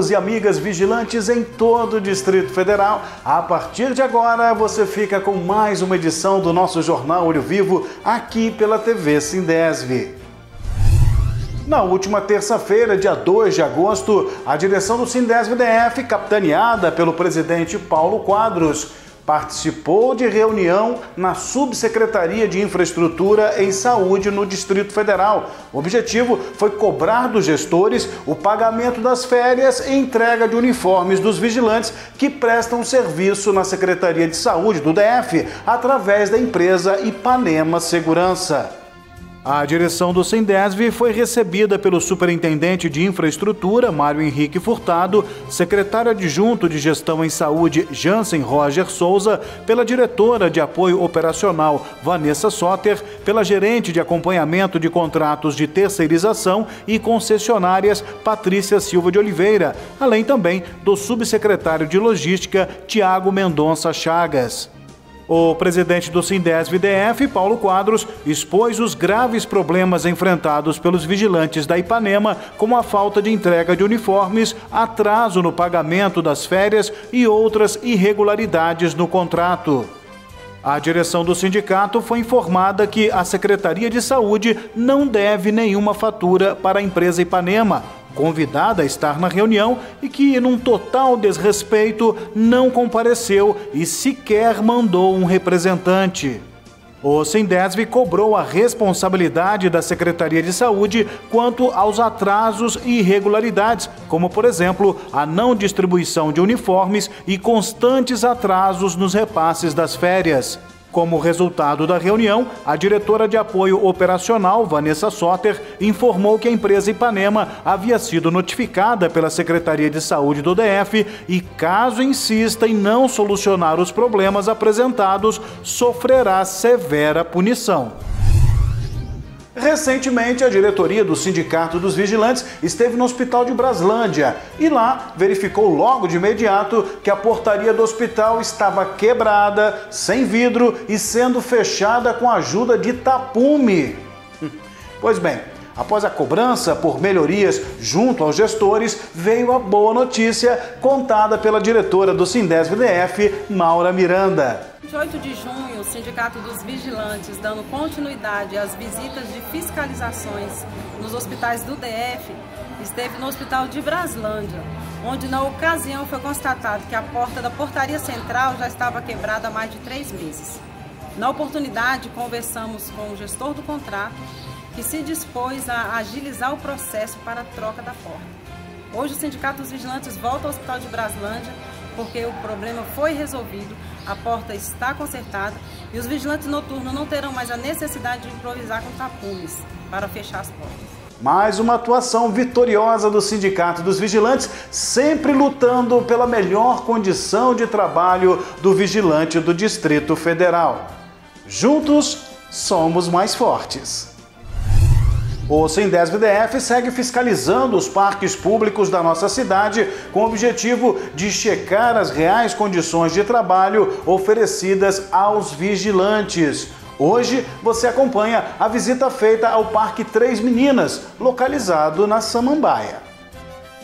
amigos e amigas vigilantes em todo o Distrito Federal. A partir de agora, você fica com mais uma edição do nosso Jornal Olho Vivo aqui pela TV Sindesv. Na última terça-feira, dia 2 de agosto, a direção do Sindesv-DF, capitaneada pelo presidente Paulo Quadros, participou de reunião na Subsecretaria de Infraestrutura em Saúde no Distrito Federal. O objetivo foi cobrar dos gestores o pagamento das férias e entrega de uniformes dos vigilantes que prestam serviço na Secretaria de Saúde do DF através da empresa Ipanema Segurança. A direção do Sindesv foi recebida pelo superintendente de infraestrutura, Mário Henrique Furtado, secretário adjunto de gestão em saúde, Jansen Roger Souza, pela diretora de apoio operacional, Vanessa Soter, pela gerente de acompanhamento de contratos de terceirização e concessionárias, Patrícia Silva de Oliveira, além também do subsecretário de logística, Tiago Mendonça Chagas. O presidente do Sindesv-DF, Paulo Quadros, expôs os graves problemas enfrentados pelos vigilantes da Ipanema, como a falta de entrega de uniformes, atraso no pagamento das férias e outras irregularidades no contrato. A direção do sindicato foi informada que a Secretaria de Saúde não deve nenhuma fatura para a empresa Ipanema, convidada a estar na reunião e que, num total desrespeito, não compareceu e sequer mandou um representante. O Sindesv cobrou a responsabilidade da Secretaria de Saúde quanto aos atrasos e irregularidades, como, por exemplo, a não distribuição de uniformes e constantes atrasos nos repasses das férias. Como resultado da reunião, a diretora de apoio operacional, Vanessa Soter, informou que a empresa Ipanema havia sido notificada pela Secretaria de Saúde do DF e, caso insista em não solucionar os problemas apresentados, sofrerá severa punição. Recentemente, a diretoria do Sindicato dos Vigilantes esteve no Hospital de Braslândia e lá verificou logo de imediato que a portaria do hospital estava quebrada, sem vidro e sendo fechada com a ajuda de tapume. Pois bem, após a cobrança por melhorias junto aos gestores, veio a boa notícia contada pela diretora do Sindesv-DF, Maura Miranda. 28 de junho, o Sindicato dos Vigilantes, dando continuidade às visitas de fiscalizações nos hospitais do DF, esteve no Hospital de Braslândia, onde na ocasião foi constatado que a porta da portaria central já estava quebrada há mais de 3 meses. Na oportunidade, conversamos com o gestor do contrato, que se dispôs a agilizar o processo para a troca da porta. Hoje o Sindicato dos Vigilantes volta ao Hospital de Braslândia porque o problema foi resolvido, a porta está consertada e os vigilantes noturnos não terão mais a necessidade de improvisar com tapumes para fechar as portas. Mais uma atuação vitoriosa do Sindicato dos Vigilantes, sempre lutando pela melhor condição de trabalho do vigilante do Distrito Federal. Juntos, somos mais fortes. O Sindesv-DF segue fiscalizando os parques públicos da nossa cidade com o objetivo de checar as reais condições de trabalho oferecidas aos vigilantes. Hoje você acompanha a visita feita ao Parque Três Meninas, localizado na Samambaia.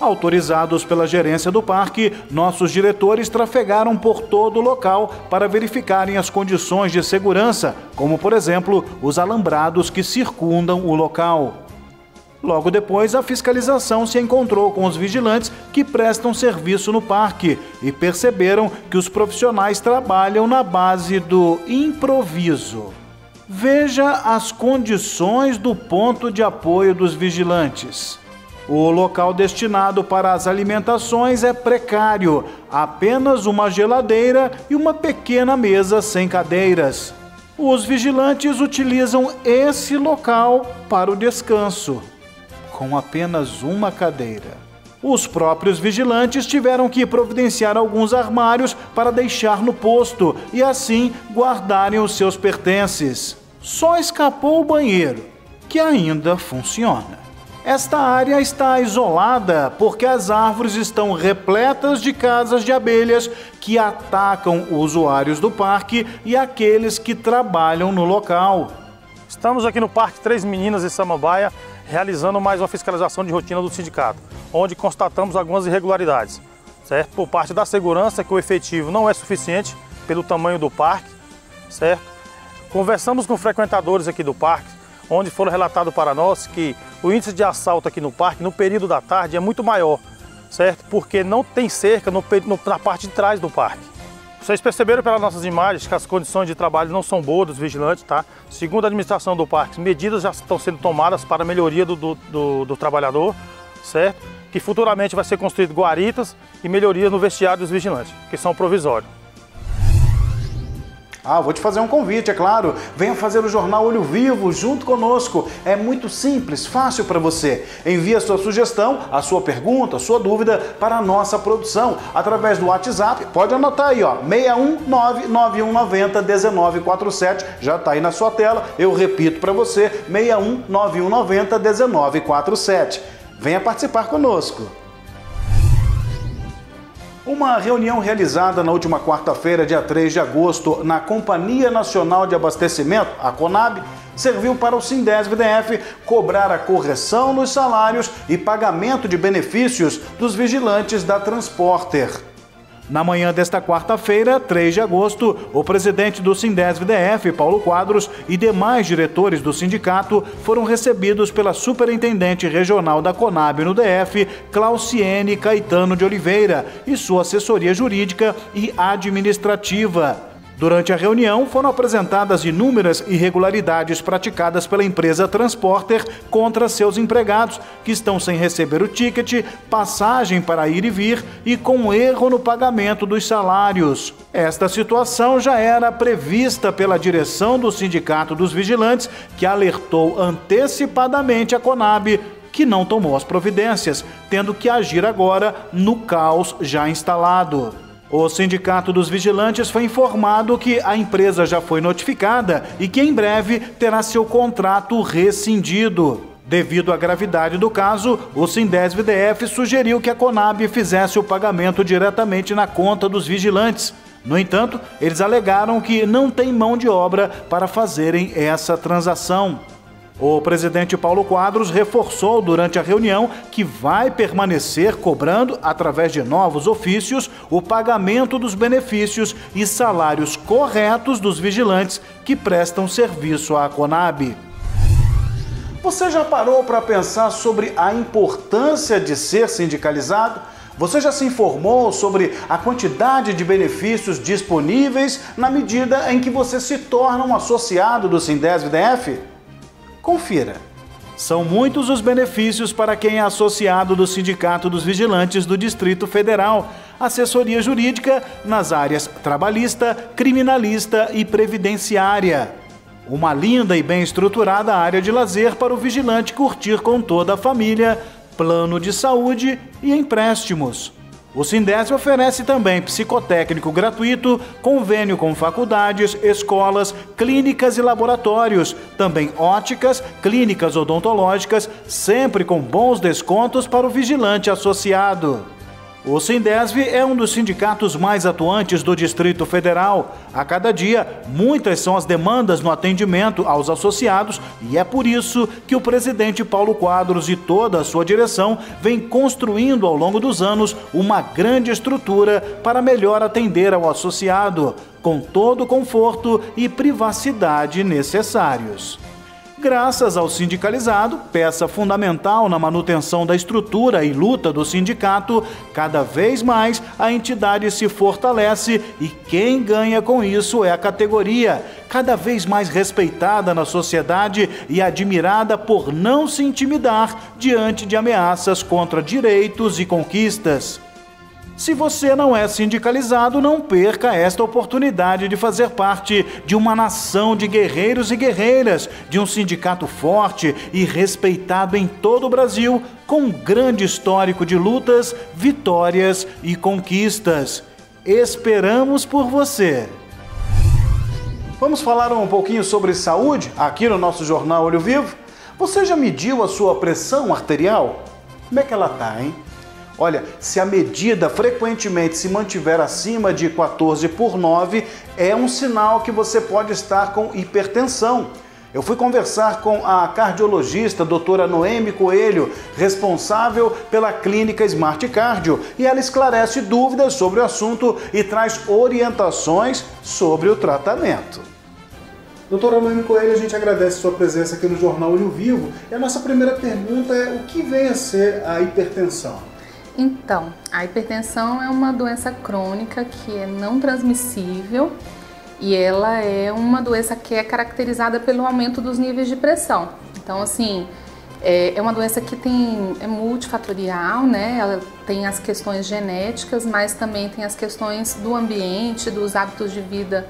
Autorizados pela gerência do parque, nossos diretores trafegaram por todo o local para verificarem as condições de segurança, como, por exemplo, os alambrados que circundam o local. Logo depois, a fiscalização se encontrou com os vigilantes que prestam serviço no parque e perceberam que os profissionais trabalham na base do improviso. Veja as condições do ponto de apoio dos vigilantes. O local destinado para as alimentações é precário, apenas uma geladeira e uma pequena mesa sem cadeiras. Os vigilantes utilizam esse local para o descanso, com apenas uma cadeira. Os próprios vigilantes tiveram que providenciar alguns armários para deixar no posto e assim guardarem os seus pertences. Só escapou o banheiro, que ainda funciona. Esta área está isolada porque as árvores estão repletas de casas de abelhas que atacam os usuários do parque e aqueles que trabalham no local. Estamos aqui no Parque Três Meninas, em Samambaia, realizando mais uma fiscalização de rotina do sindicato, onde constatamos algumas irregularidades, certo? Por parte da segurança, que o efetivo não é suficiente pelo tamanho do parque, certo? Conversamos com frequentadores aqui do parque, onde foram relatado para nós que o índice de assalto aqui no parque, no período da tarde, é muito maior, certo? Porque não tem cerca na parte de trás do parque. Vocês perceberam pelas nossas imagens que as condições de trabalho não são boas dos vigilantes, tá? Segundo a administração do parque, medidas já estão sendo tomadas para a melhoria do trabalhador, certo? Que futuramente vai ser construído guaritas e melhorias no vestiário dos vigilantes, que são provisórios. Vou te fazer um convite, é claro. Venha fazer o Jornal Olho Vivo junto conosco. É muito simples, fácil para você. Envie a sua sugestão, a sua pergunta, a sua dúvida para a nossa produção através do WhatsApp. Pode anotar aí, ó, 61991901947. Já está aí na sua tela. Eu repito para você, 61991901947. Venha participar conosco. Uma reunião realizada na última quarta-feira, dia 3 de agosto, na Companhia Nacional de Abastecimento, a CONAB, serviu para o Sindesv-DF cobrar a correção nos salários e pagamento de benefícios dos vigilantes da Transporter. Na manhã desta quarta-feira, 3 de agosto, o presidente do Sindesv-DF, Paulo Quadros, e demais diretores do sindicato foram recebidos pela superintendente regional da CONAB no DF, Clauciene Caetano de Oliveira, e sua assessoria jurídica e administrativa. Durante a reunião, foram apresentadas inúmeras irregularidades praticadas pela empresa Transporter contra seus empregados, que estão sem receber o ticket, passagem para ir e vir e com erro no pagamento dos salários. Esta situação já era prevista pela direção do Sindicato dos Vigilantes, que alertou antecipadamente a CONAB, que não tomou as providências, tendo que agir agora no caos já instalado. O Sindicato dos Vigilantes foi informado que a empresa já foi notificada e que em breve terá seu contrato rescindido. Devido à gravidade do caso, o Sindesv-DF sugeriu que a CONAB fizesse o pagamento diretamente na conta dos vigilantes. No entanto, eles alegaram que não tem mão de obra para fazerem essa transação. O presidente Paulo Quadros reforçou durante a reunião que vai permanecer cobrando, através de novos ofícios, o pagamento dos benefícios e salários corretos dos vigilantes que prestam serviço à CONAB. Você já parou para pensar sobre a importância de ser sindicalizado? Você já se informou sobre a quantidade de benefícios disponíveis na medida em que você se torna um associado do Sindesv-DF? Confira. São muitos os benefícios para quem é associado do Sindicato dos Vigilantes do Distrito Federal, assessoria jurídica nas áreas trabalhista, criminalista e previdenciária. Uma linda e bem estruturada área de lazer para o vigilante curtir com toda a família, plano de saúde e empréstimos. O Sindesv oferece também psicotécnico gratuito, convênio com faculdades, escolas, clínicas e laboratórios, também óticas, clínicas odontológicas, sempre com bons descontos para o vigilante associado. O Sindesv é um dos sindicatos mais atuantes do Distrito Federal. A cada dia, muitas são as demandas no atendimento aos associados e é por isso que o presidente Paulo Quadros e toda a sua direção vem construindo ao longo dos anos uma grande estrutura para melhor atender ao associado, com todo o conforto e privacidade necessários. Graças ao sindicalizado, peça fundamental na manutenção da estrutura e luta do sindicato, cada vez mais a entidade se fortalece e quem ganha com isso é a categoria, cada vez mais respeitada na sociedade e admirada por não se intimidar diante de ameaças contra direitos e conquistas. Se você não é sindicalizado, não perca esta oportunidade de fazer parte de uma nação de guerreiros e guerreiras, de um sindicato forte e respeitado em todo o Brasil, com um grande histórico de lutas, vitórias e conquistas. Esperamos por você! Vamos falar um pouquinho sobre saúde aqui no nosso Jornal Olho Vivo? Você já mediu a sua pressão arterial? Como é que ela tá, hein? Olha, se a medida frequentemente se mantiver acima de 14/9, é um sinal que você pode estar com hipertensão. Eu fui conversar com a cardiologista doutora Noemi Coelho, responsável pela clínica Smart Cardio, e ela esclarece dúvidas sobre o assunto e traz orientações sobre o tratamento. Doutora Noemi Coelho, a gente agradece sua presença aqui no Jornal Olho Vivo. E a nossa primeira pergunta é: o que vem a ser a hipertensão? Então, a hipertensão é uma doença crônica que é não transmissível. E ela é uma doença que é caracterizada pelo aumento dos níveis de pressão. Então, assim, é uma doença que é multifatorial, né? Ela tem as questões genéticas, mas também tem as questões do ambiente, dos hábitos de vida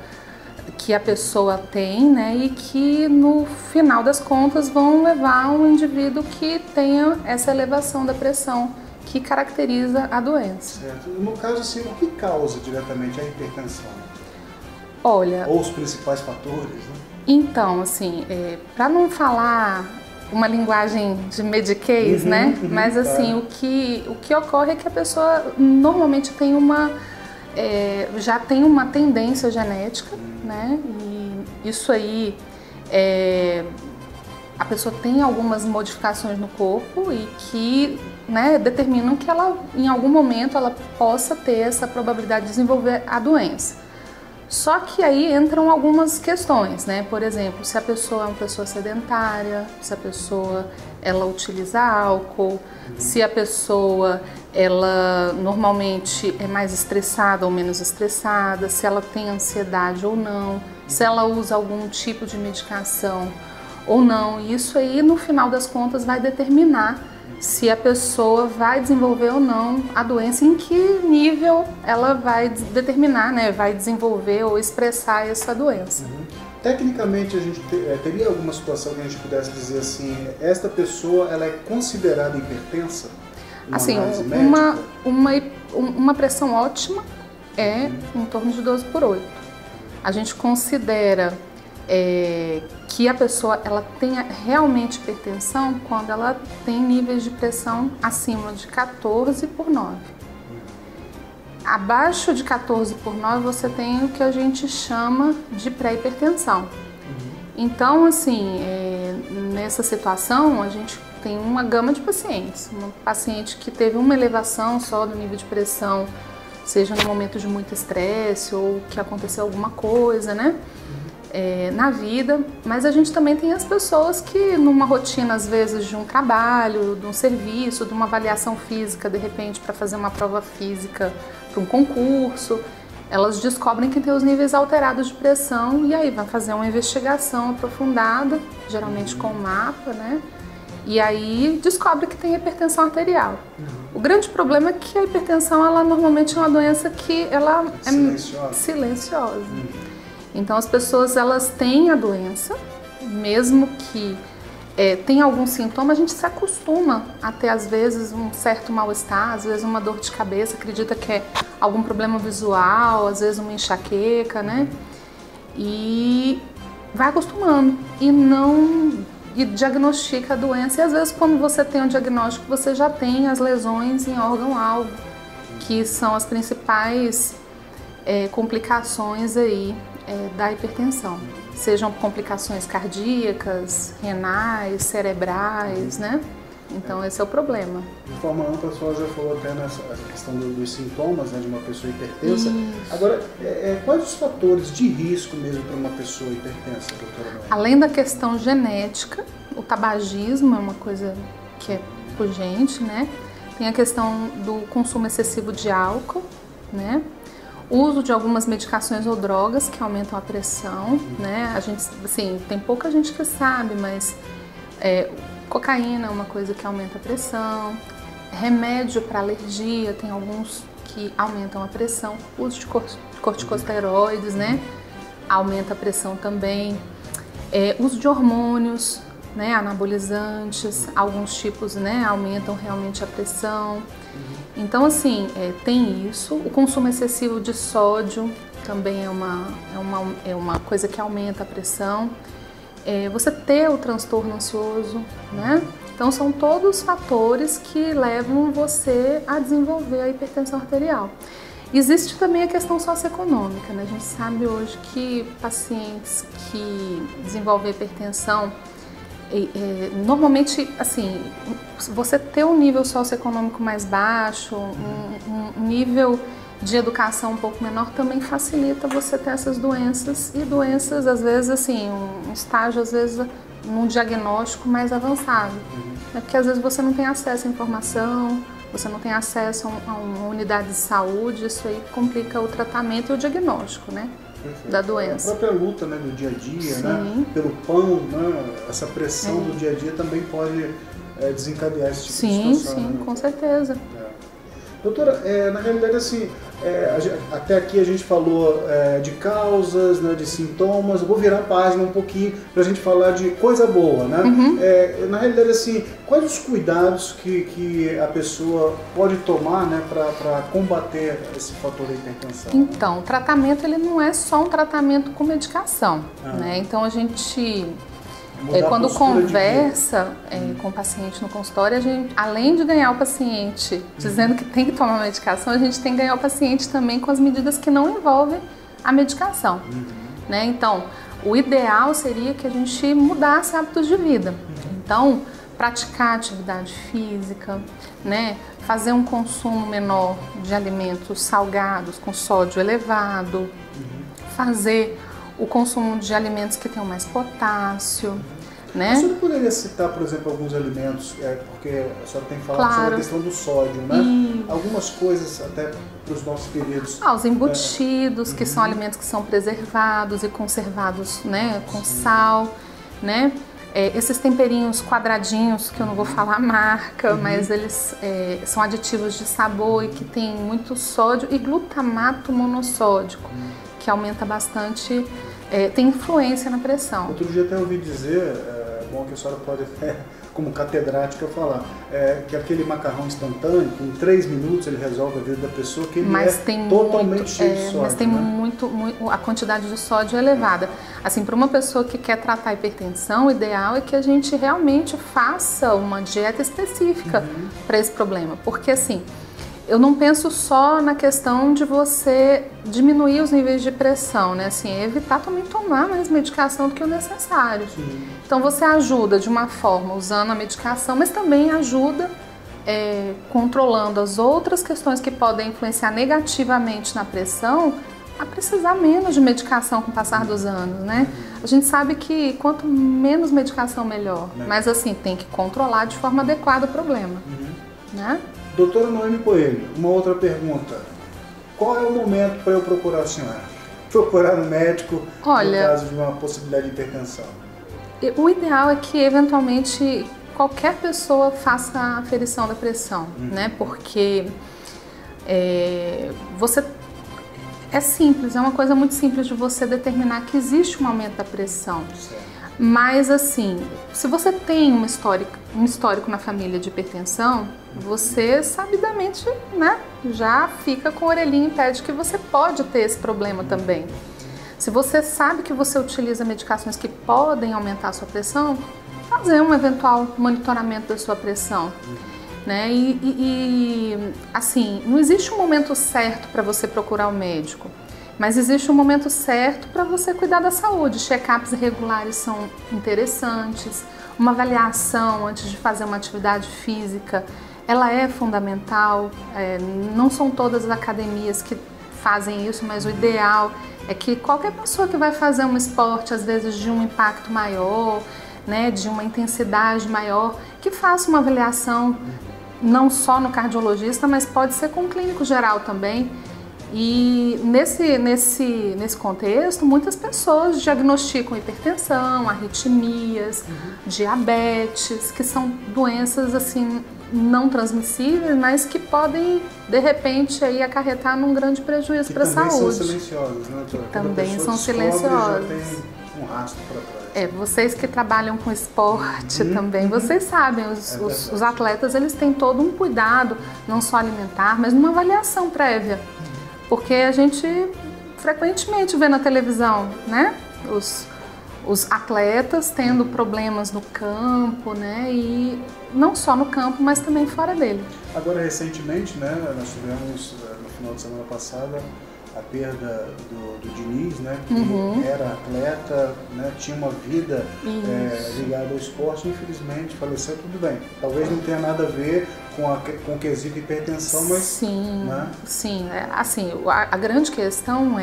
que a pessoa tem, né? E que, no final das contas, vão levar um indivíduo que tenha essa elevação da pressão que caracteriza a doença. Certo. No caso, assim, o que causa diretamente a hipertensão? Olha, ou os principais fatores, né? Então, assim, para não falar uma linguagem de mediquês, né? Mas assim, o que ocorre é que a pessoa normalmente tem já tem uma tendência genética, né? E isso aí, a pessoa tem algumas modificações no corpo e que, né, determinam que ela, em algum momento, ela possa ter essa probabilidade de desenvolver a doença. Só que aí entram algumas questões, né? Por exemplo, se a pessoa é uma pessoa sedentária, se a pessoa ela utiliza álcool, se a pessoa ela normalmente é mais estressada ou menos estressada, se ela tem ansiedade ou não, se ela usa algum tipo de medicação ou não. E isso aí, no final das contas, vai determinar se a pessoa vai desenvolver ou não a doença, em que nível ela vai determinar, né, vai desenvolver ou expressar essa doença. Tecnicamente, a gente teria alguma situação que a gente pudesse dizer assim, esta pessoa ela é considerada hipertensa? Assim, uma pressão ótima é em torno de 12/8. A gente considera que a pessoa ela tenha realmente hipertensão quando ela tem níveis de pressão acima de 14/9. Abaixo de 14/9 você tem o que a gente chama de pré-hipertensão. Então, assim, nessa situação a gente tem uma gama de pacientes. Um paciente que teve uma elevação só do nível de pressão, seja no momento de muito estresse ou que aconteceu alguma coisa, né? Na vida, mas a gente também tem as pessoas que numa rotina, às vezes, de um trabalho, de um serviço, de uma avaliação física, de repente para fazer uma prova física para um concurso, elas descobrem que tem os níveis alterados de pressão e aí vai fazer uma investigação aprofundada, geralmente com um mapa, né? E aí descobre que tem hipertensão arterial. O grande problema é que a hipertensão, ela normalmente é uma doença que ela é silenciosa. Então as pessoas elas têm a doença, mesmo que tenha algum sintoma, a gente se acostuma a ter às vezes um certo mal-estar, às vezes uma dor de cabeça, acredita que é algum problema visual, às vezes uma enxaqueca, né? E vai acostumando e diagnostica a doença. E às vezes quando você tem um diagnóstico, você já tem as lesões em órgão-alvo, que são as principais complicações aí da hipertensão, sejam complicações cardíacas, renais, cerebrais, né? Então esse é o problema. De forma ampla, a senhora já falou até nessa questão dos sintomas, né, de uma pessoa hipertensa. Isso. Agora, quais os fatores de risco mesmo para uma pessoa hipertensa, doutora Noemi? Além da questão genética, o tabagismo é uma coisa que é urgente, né? Tem a questão do consumo excessivo de álcool, né? O uso de algumas medicações ou drogas que aumentam a pressão, né? A gente, assim, tem pouca gente que sabe, mas cocaína é uma coisa que aumenta a pressão. Remédio para alergia, tem alguns que aumentam a pressão. O uso de corticosteroides, né? Aumenta a pressão também. Uso de hormônios, né? Anabolizantes, alguns tipos, né? Aumentam realmente a pressão. Então, assim, tem isso. O consumo excessivo de sódio também é uma coisa que aumenta a pressão. Você ter o transtorno ansioso, né? Então, são todos fatores que levam você a desenvolver a hipertensão arterial. Existe também a questão socioeconômica, né? A gente sabe hoje que pacientes que desenvolvem hipertensão, normalmente, assim, você ter um nível socioeconômico mais baixo, um nível de educação um pouco menor, também facilita você ter essas doenças, e doenças, às vezes, assim, um estágio, às vezes, num diagnóstico mais avançado. Né? Porque, às vezes, você não tem acesso à informação, você não tem acesso a uma unidade de saúde, isso aí complica o tratamento e o diagnóstico, né, da doença. A própria luta, né, do dia a dia, Sim. né, pelo pão, né, essa pressão do dia a dia também pode desencadear esse tipo de situação. Sim, né? com certeza. Doutora, na realidade, assim, até aqui a gente falou de causas, né, de sintomas. Eu vou virar a página um pouquinho para a gente falar de coisa boa, né? Na realidade, assim, quais os cuidados que a pessoa pode tomar, né, para combater esse fator da hipertensão? Então, o tratamento, ele não é só um tratamento com medicação, né? Então, a gente... quando conversa com o paciente no consultório, a gente, além de ganhar o paciente dizendo que tem que tomar medicação, a gente tem que ganhar o paciente também com as medidas que não envolvem a medicação. Né? Então, o ideal seria que a gente mudasse hábitos de vida. Então, praticar atividade física, né? Fazer um consumo menor de alimentos salgados com sódio elevado, fazer o consumo de alimentos que tenham mais potássio, né? A senhora poderia citar, por exemplo, alguns alimentos, porque a senhora tem falado sobre a questão do sódio, né? Algumas coisas até para os nossos queridos. Os embutidos, que são alimentos que são preservados e conservados, né, com sal, né? Esses temperinhos quadradinhos, que eu não vou falar a marca, mas eles são aditivos de sabor e que tem muito sódio e glutamato monossódico, que aumenta bastante, tem influência na pressão. Outro dia até ouvi dizer, bom que a senhora pode, como catedrática, falar, que aquele macarrão instantâneo, que em 3 minutos ele resolve a vida da pessoa, que ele totalmente cheio de sódio. Mas tem muito, a quantidade de sódio é elevada. Assim, para uma pessoa que quer tratar a hipertensão, o ideal é que a gente realmente faça uma dieta específica para esse problema. Porque assim, eu não penso só na questão de você diminuir os níveis de pressão, né? Assim, evitar também tomar mais medicação do que o necessário. Então você ajuda de uma forma usando a medicação, mas também ajuda controlando as outras questões que podem influenciar negativamente na pressão, a precisar menos de medicação com o passar dos anos, né? A gente sabe que quanto menos medicação, melhor. Mas assim, tem que controlar de forma adequada o problema, né? Doutora Noemi Coelho, uma outra pergunta. Qual é o momento para eu procurar a senhora? Procurar um médico no caso de uma possibilidade de hipertensão? O ideal é que, eventualmente, qualquer pessoa faça a aferição da pressão, né? Porque é simples, é uma coisa muito simples de você determinar que existe um aumento da pressão. Mas assim, se você tem um histórico na família de hipertensão, você sabidamente, né, já fica com a orelhinha em pé de que você pode ter esse problema também. Se você sabe que você utiliza medicações que podem aumentar a sua pressão, fazer um eventual monitoramento da sua pressão. Né? Assim, não existe um momento certo para você procurar o médico, mas existe um momento certo para você cuidar da saúde. Check-ups regulares são interessantes, uma avaliação antes de fazer uma atividade física, ela é fundamental. Não são todas as academias que fazem isso, mas o ideal é que qualquer pessoa que vai fazer um esporte, às vezes de um impacto maior, né, de uma intensidade maior, que faça uma avaliação não só no cardiologista, mas pode ser com o clínico geral também. E nesse contexto, muitas pessoas diagnosticam hipertensão, arritmias, diabetes, que são doenças assim não transmissíveis, mas que podem, de repente, aí, acarretar num grande prejuízo para a saúde. Também são silenciosas, né, doutora? Também são silenciosas. Já tem um rastro para trás. Vocês que trabalham com esporte também, vocês sabem, os atletas, eles têm todo um cuidado, não só alimentar, mas numa avaliação prévia. Porque a gente frequentemente vê na televisão, né, os atletas tendo problemas no campo, né, e não só no campo, mas também fora dele. Agora, recentemente, né, nós tivemos no final de semana passada, a perda do Diniz, né, que era atleta, né, tinha uma vida ligada ao esporte, infelizmente faleceu, tudo bem. Talvez não tenha nada a ver com o quesito hipertensão, mas... Sim, né? Sim. Assim, a grande questão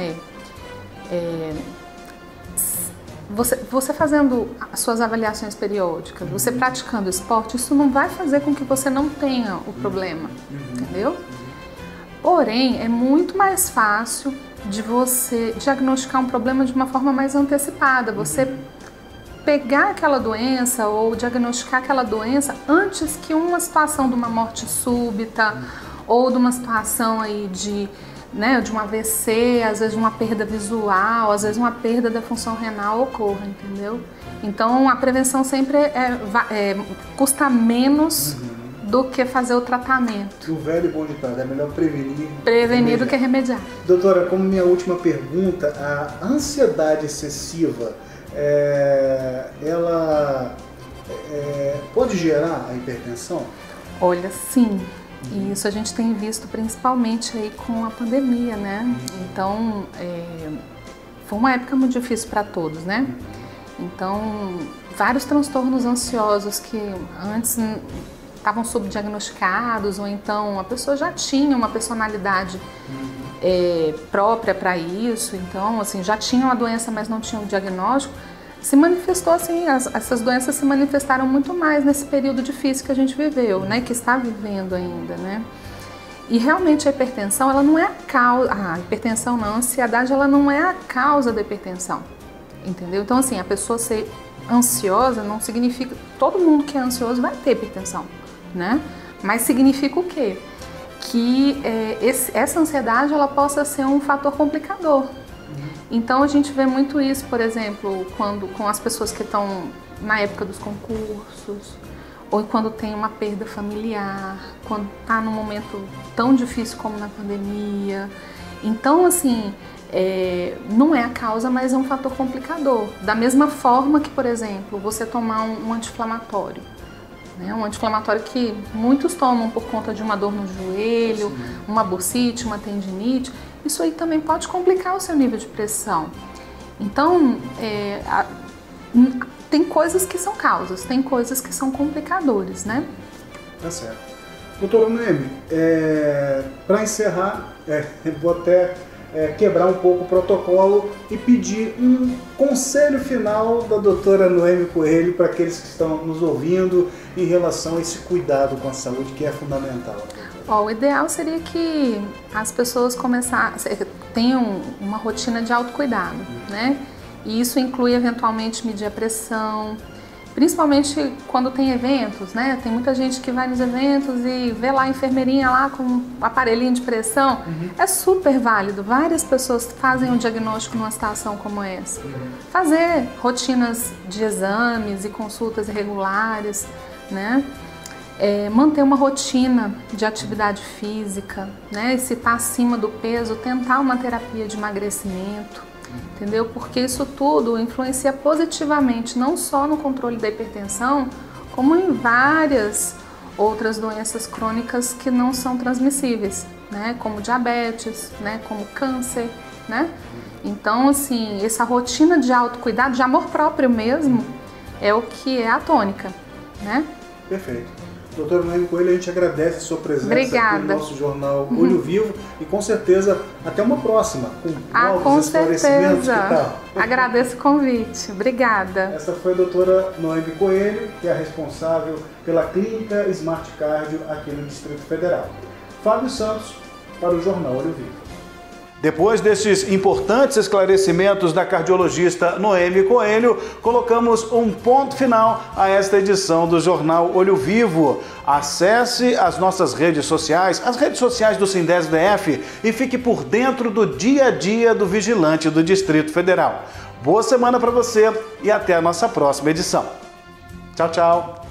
você fazendo as suas avaliações periódicas, você praticando esporte, isso não vai fazer com que você não tenha o problema, entendeu? Porém, é muito mais fácil de você diagnosticar um problema de uma forma mais antecipada, você pegar aquela doença ou diagnosticar aquela doença antes que uma situação de uma morte súbita ou de uma situação aí de um AVC, às vezes uma perda visual, às vezes uma perda da função renal ocorra, entendeu? Então, a prevenção sempre custa menos do que fazer o tratamento. O velho e bom ditado, é melhor prevenir do que remediar. Doutora, como minha última pergunta, a ansiedade excessiva, ela pode gerar a hipertensão? Olha, sim. E isso a gente tem visto principalmente aí com a pandemia, né? Então, foi uma época muito difícil para todos, né? Então, vários transtornos ansiosos que antes estavam subdiagnosticados, ou então a pessoa já tinha uma personalidade própria para isso, então assim, já tinha uma doença, mas não tinha um diagnóstico, se manifestou assim, essas doenças se manifestaram muito mais nesse período difícil que a gente viveu, né, que está vivendo ainda, né? E realmente a hipertensão, ela não é a causa, a hipertensão não, a ansiedade, ela não é a causa da hipertensão, entendeu? Então assim, a pessoa ser ansiosa não significa, todo mundo que é ansioso vai ter hipertensão, né? Mas significa o quê? Que essa ansiedade ela possa ser um fator complicador. Então a gente vê muito isso, por exemplo, com as pessoas que estão na época dos concursos, ou quando tem uma perda familiar, quando está num momento tão difícil como na pandemia. Então, assim, não é a causa, mas é um fator complicador. Da mesma forma que, por exemplo, você tomar um anti-inflamatório. Um anti-inflamatório que muitos tomam por conta de uma dor no joelho, uma bursite, uma tendinite, isso aí também pode complicar o seu nível de pressão. Então, tem coisas que são causas, tem coisas que são complicadores, né? Tá certo. Doutora Noemi, para encerrar, vou até quebrar um pouco o protocolo e pedir um conselho final da doutora Noemi Coelho para aqueles que estão nos ouvindo em relação a esse cuidado com a saúde que é fundamental. O ideal seria que as pessoas tenham uma rotina de autocuidado, né? E isso inclui eventualmente medir a pressão, principalmente quando tem eventos, né? Tem muita gente que vai nos eventos e vê lá a enfermeirinha lá com um aparelhinho de pressão. É super válido. Várias pessoas fazem um diagnóstico numa situação como essa. Fazer rotinas de exames e consultas regulares, né? Manter uma rotina de atividade física, né? E se está acima do peso, tentar uma terapia de emagrecimento. Entendeu? Porque isso tudo influencia positivamente não só no controle da hipertensão, como em várias outras doenças crônicas que não são transmissíveis, né? Como diabetes, né? Como câncer, né? Então, assim, essa rotina de autocuidado, de amor próprio mesmo, é o que é a tônica, né? Perfeito. Doutora Noemi Coelho, a gente agradece a sua presença aqui no nosso jornal Olho Vivo e com certeza até uma próxima, com novos esclarecimentos. Que tal? Agradeço o convite. Obrigada. Essa foi a doutora Noemi Coelho, que é a responsável pela Clínica Smart Cardio aqui no Distrito Federal. Fábio Santos para o jornal Olho Vivo. Depois desses importantes esclarecimentos da cardiologista Noemi Coelho, colocamos um ponto final a esta edição do Jornal Olho Vivo. Acesse as nossas redes sociais, as redes sociais do Sindesv-DF e fique por dentro do dia a dia do vigilante do Distrito Federal. Boa semana para você e até a nossa próxima edição. Tchau, tchau.